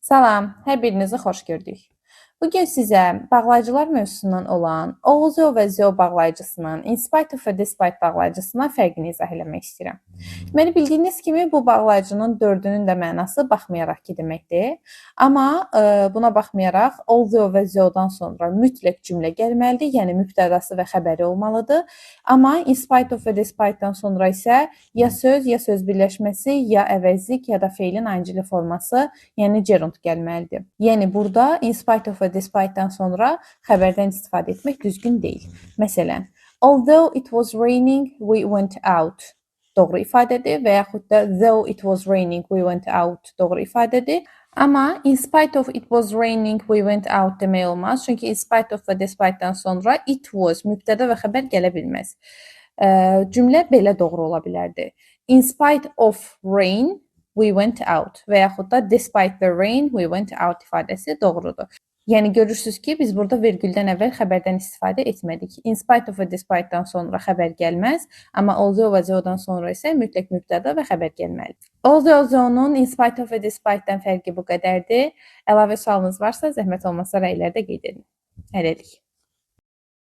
Salam, hər birinizi xoş gördük. Bugün sizə bağlayıcılar mövzusundan olan although və though bağlayıcısının in spite of və despite bağlayıcısından fərqini izah eləmək istəyirəm. Deməli, bildiyiniz kimi bu bağlayıcının dördünün də mənası baxmayaraq ki deməkdir. Amma buna baxmayaraq although və though-dan sonra mütləq cümlə gəlməlidir, yəni mübtədası və xəbəri olmalıdır. Amma in spite of və despite-dan sonra isə ya söz birləşməsi, ya əvəzlik, ya da feilin aincili forması, yəni gerund gəlməlidir. Yəni burada in spite of və despite-dan sonra xəbərdən istifadə etmək düzgün deyil. Məsələn, although it was raining, we went out. Doğru ifadədir və yaxud da though it was raining, we went out doğru ifadədir. Amma in spite of it was raining, we went out demək olmaz. Çünki in spite of və despite-dan sonra it was mübtəda və xəbər gələ bilməz. Cümlə belə doğru ola bilərdi. In spite of rain, we went out və yaxud da despite the rain, we went out ifadəsi doğrudur. Yəni görürsüz ki, biz burada vergüldən əvvəl xəbərdən istifadə etmədik. In spite of və despite-dan sonra xəbər gəlməz, amma although və though-dan sonra isə mütləq mübtəda və xəbər gəlməlidir. Although though-nun in spite of və despite-dan fərqi bu qədərdir. Əlavə sualınız varsa, zəhmət olmasa rəylərdə qeyd edin. Hələlik.